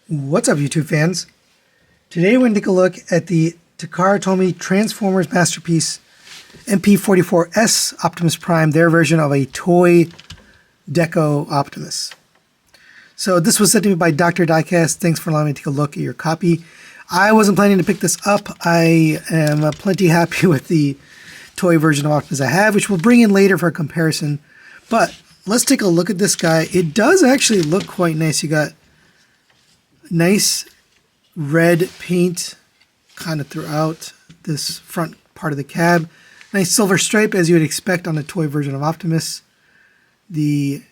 What's up, YouTube fans? Today we're going to take a look at the Takara Tomy Transformers Masterpiece MP-44S Optimus Prime, their version of a toy Deco Optimus. So this was sent to me by Dr. Diecast. Thanks for allowing me to take a look at your copy. I wasn't planning to pick this up. I am plenty happy with the toy version of Optimus I have, which we'll bring in later for a comparison. But let's take a look at this guy. It does actually look quite nice. You got nice red paint kind of throughout this front part of the cab. Nice silver stripe as you would expect on a toy version of Optimus. The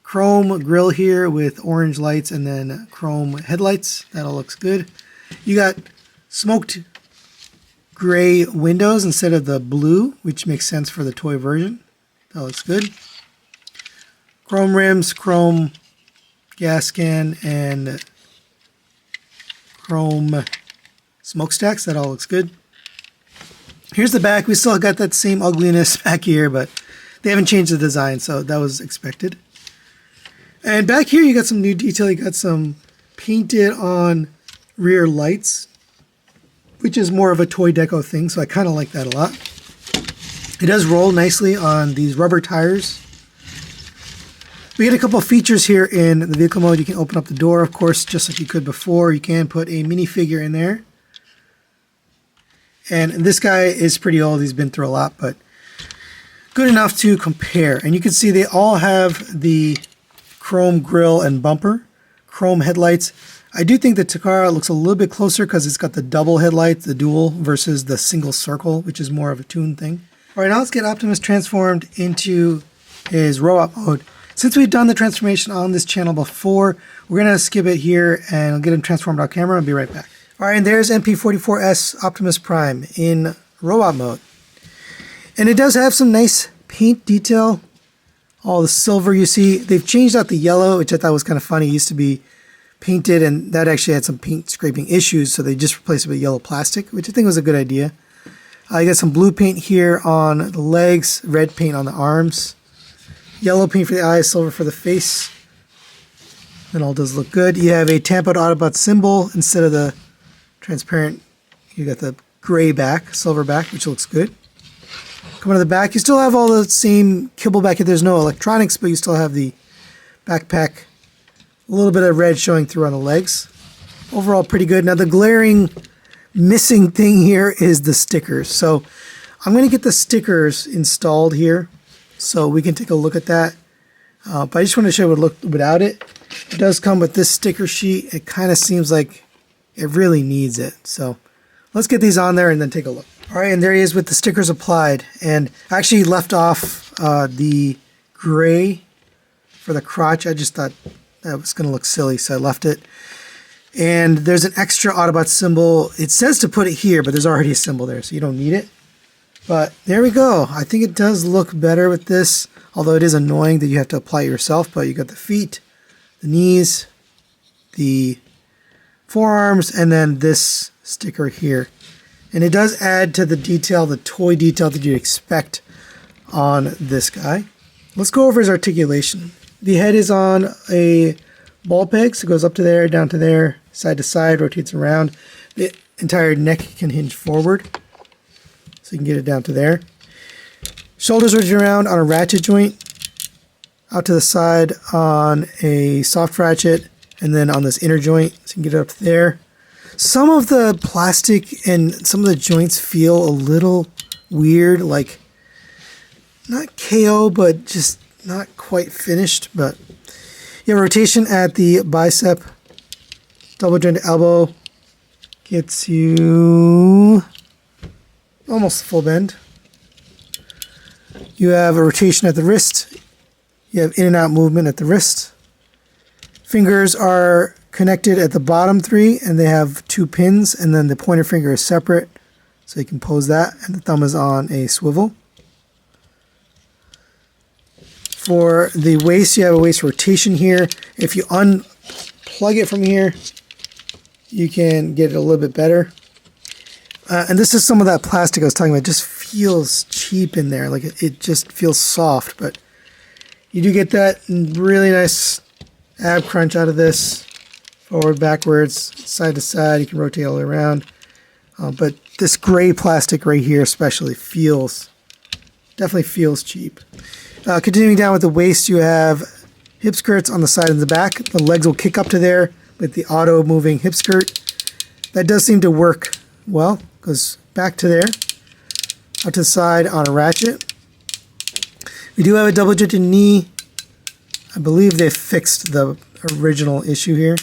chrome grille here with orange lights and then chrome headlights. That all looks good. You got smoked gray windows instead of the blue, which makes sense for the toy version. That looks good. Chrome rims, chrome gas can, and chrome smokestacks. That all looks good. Here's the back. We still got that same ugliness back here, but they haven't changed the design, so that was expected. And back here you got some new detail. You got some painted on rear lights, which is more of a toy deco thing, so I kind of like that a lot. It does roll nicely on these rubber tires. We get a couple of features here in the vehicle mode. You can open up the door, of course, just like you could before. You can put a minifigure in there. And this guy is pretty old. He's been through a lot, but good enough to compare. And you can see they all have the chrome grille and bumper, chrome headlights. I do think the Takara looks a little bit closer because it's got the double headlights, the dual, versus the single circle, which is more of a tune thing. All right, now let's get Optimus transformed into his robot mode. Since we've done the transformation on this channel before, we're going to skip it here and I'll get him transformed off camera and be right back. All right, and there's MP-44S Optimus Prime in robot mode. And it does have some nice paint detail. All the silver you see. They've changed out the yellow, which I thought was kind of funny. It used to be painted and that actually had some paint scraping issues, so they just replaced it with yellow plastic, which I think was a good idea. You got some blue paint here on the legs, red paint on the arms. Yellow paint for the eyes, silver for the face. That all does look good. You have a Tampa Autobot symbol instead of the transparent. You got the gray back, silver back, which looks good. Coming to the back, you still have all the same kibble back here. There's no electronics, but you still have the backpack. A little bit of red showing through on the legs. Overall, pretty good. Now, the glaring missing thing here is the stickers. So I'm going to get the stickers installed here, so we can take a look at that. But I just want to show you what it looked without it. It does come with this sticker sheet. It kind of seems like it really needs it. So let's get these on there and then take a look. All right, and there he is with the stickers applied. And I actually left off the gray for the crotch. I just thought that was going to look silly, so I left it. And there's an extra Autobot symbol. It says to put it here, but there's already a symbol there, so you don't need it. But there we go. I think it does look better with this, although it is annoying that you have to apply it yourself. But you got the feet, the knees, the forearms, and then this sticker here. And it does add to the detail, the toy detail that you'd expect on this guy. Let's go over his articulation. The head is on a ball peg, so it goes up to there, down to there, side to side, rotates around. The entire neck can hinge forward, so you can get it down to there. Shoulders rotate around on a ratchet joint, out to the side on a soft ratchet, and then on this inner joint, so you can get it up to there. Some of the plastic and some of the joints feel a little weird, like not KO, but just not quite finished. But yeah, rotation at the bicep, double jointed elbow gets you almost full bend. You have a rotation at the wrist. You have in and out movement at the wrist. Fingers are connected at the bottom three, and they have two pins, and then the pointer finger is separate, so you can pose that, and the thumb is on a swivel. For the waist, you have a waist rotation here. If you unplug it from here, you can get it a little bit better. And this is some of that plastic I was talking about. It just feels cheap in there. Like it just feels soft, but you do get that really nice ab crunch out of this. Forward, backwards, side to side. You can rotate all the way around. But this gray plastic right here especially definitely feels cheap. Continuing down with the waist, you have hip skirts on the side and the back. The legs will kick up to there with the auto moving hip skirt. That does seem to work well. Goes back to there, out to the side on a ratchet. We do have a double jointed knee. I believe they fixed the original issue here.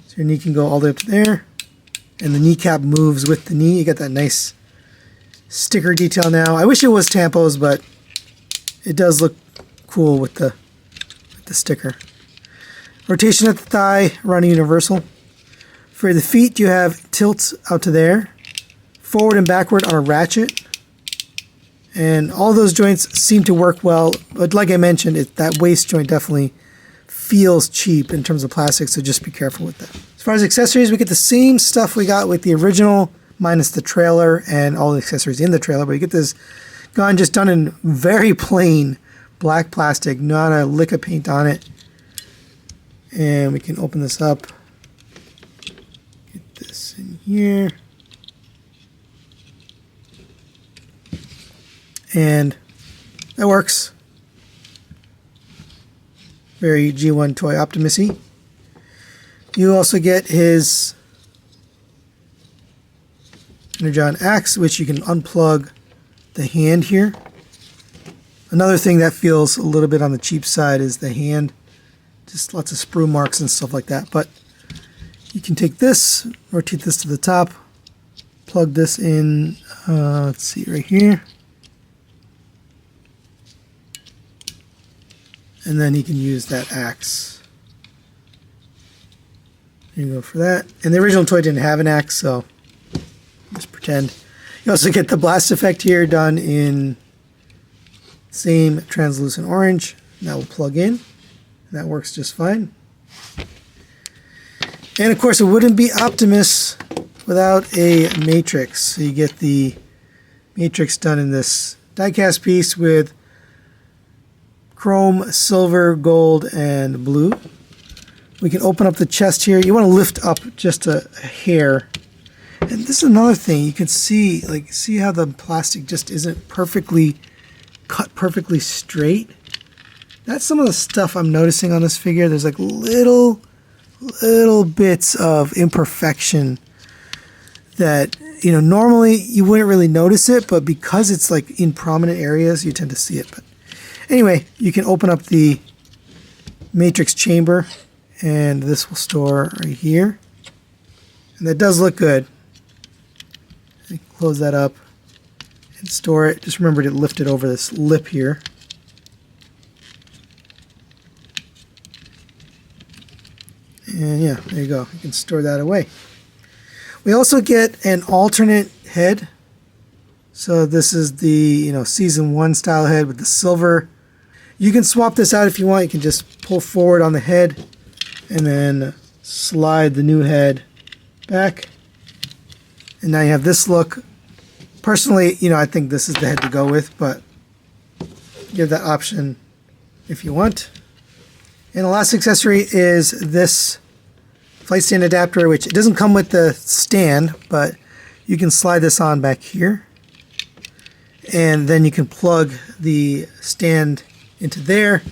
So your knee can go all the way up to there. And the kneecap moves with the knee. You got that nice sticker detail now. I wish it was tampos, but it does look cool with the sticker. Rotation at the thigh, running universal. For the feet, you have tilts out to there. Forward and backward on a ratchet. And all those joints seem to work well. But like I mentioned, that waist joint definitely feels cheap in terms of plastic, so just be careful with that. As far as accessories, we get the same stuff we got with the original, minus the trailer and all the accessories in the trailer. But you get this gun just done in very plain black plastic, not a lick of paint on it. And we can open this up. Get this in here. And that works. Very G1 Toy Optimus-y. You also get his Energon axe, which you can unplug the hand here. Another thing that feels a little bit on the cheap side is the hand. Just lots of sprue marks and stuff like that. But you can take this, rotate this to the top, plug this in, let's see, right here. And then you can use that axe. There you go for that. And the original toy didn't have an axe, so just pretend. You also get the blast effect here done in same translucent orange. That will plug in. That works just fine. And of course, it wouldn't be Optimus without a matrix. So you get the matrix done in this die-cast piece with chrome, silver, gold, and blue. We can open up the chest here. You want to lift up just a hair. And this is another thing. You can see, see how the plastic just isn't perfectly cut perfectly straight. That's some of the stuff I'm noticing on this figure. There's like little bits of imperfection that, you know, normally you wouldn't really notice it, but because it's like in prominent areas, you tend to see it. But anyway, you can open up the matrix chamber, and this will store right here. And that does look good. Close that up and store it. Just remember to lift it over this lip here. And yeah, there you go. You can store that away. We also get an alternate head. So this is the, you know, season 1 style head with the silver. You can swap this out if you want. You can just pull forward on the head and then slide the new head back. And now you have this look. Personally, you know, I think this is the head to go with, but you have that option if you want. And the last accessory is this flight stand adapter, which it doesn't come with the stand, but you can slide this on back here. And then you can plug the stand into there,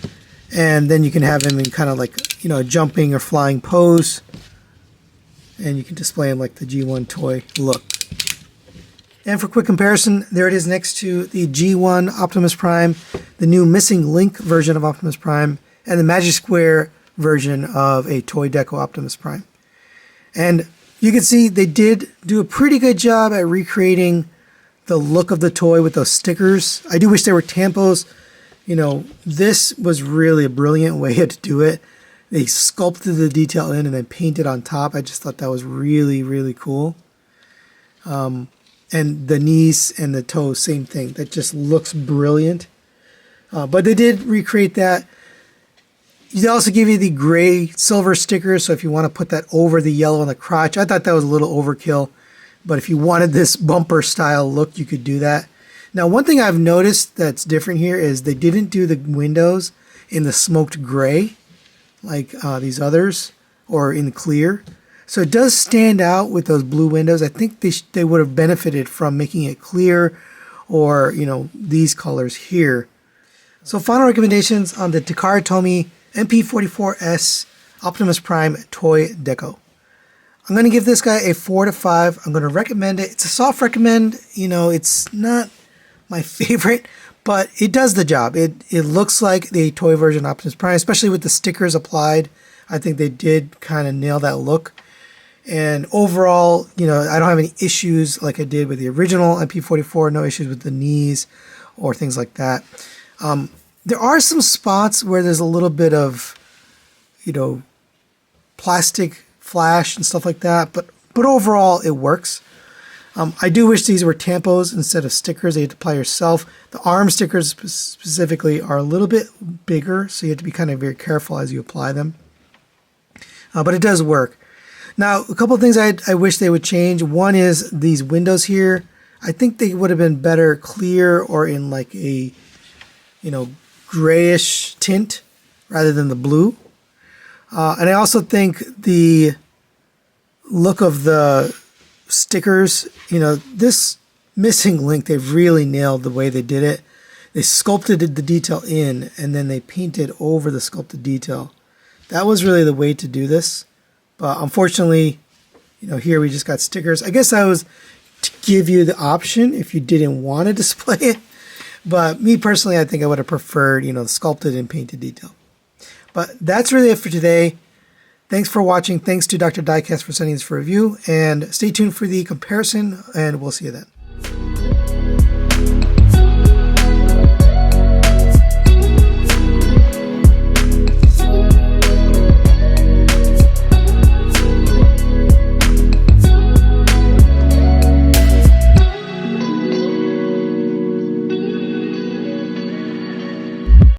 and then you can have him in kind of like, you know, a jumping or flying pose. And you can display him like the G1 toy look. And for quick comparison, there it is next to the G1 Optimus Prime, the new Missing Link version of Optimus Prime, and the Magic Square version of a Toy Deco Optimus Prime. And you can see they did do a pretty good job at recreating the look of the toy with those stickers. I do wish they were tampos. You know, this was really a brilliant way to do it. They sculpted the detail in and then painted on top. I just thought that was really, really cool. And the knees and the toes, same thing. That just looks brilliant. But they did recreate that. They also give you the gray silver sticker, so if you want to put that over the yellow on the crotch, I thought that was a little overkill. But if you wanted this bumper style look, you could do that. Now, one thing I've noticed that's different here is they didn't do the windows in the smoked gray like these others, or in clear. So it does stand out with those blue windows. I think they would have benefited from making it clear, or, you know, these colors here. So final recommendations on the Takara Tomy MP-44S Optimus Prime toy deco. I'm going to give this guy a 4 to 5. I'm going to recommend it. It's a soft recommend. You know, it's not my favorite, but it does the job. It looks like the toy version of Optimus Prime, especially with the stickers applied. I think they did kind of nail that look. And overall, you know, I don't have any issues like I did with the original MP-44. No issues with the knees or things like that. There are some spots where there's a little bit of, you know, plastic flash and stuff like that, but overall it works. I do wish these were tampos instead of stickers that you have to apply yourself. The arm stickers specifically are a little bit bigger, so you have to be kind of very careful as you apply them. But it does work. Now, a couple of things I wish they would change. One is these windows here. I think they would have been better clear or in like a, you know, grayish tint rather than the blue. And I also think the look of the stickers, you know, this missing link, they've really nailed the way they did it. They sculpted the detail in, and then they painted over the sculpted detail. That was really the way to do this. But unfortunately, you know, here we just got stickers. I guess that was to give you the option if you didn't want to display it. But me personally, I think I would have preferred, you know, the sculpted and painted detail. But that's really it for today. Thanks for watching. Thanks to Dr. Diecast for sending this for review. And stay tuned for the comparison, and we'll see you then.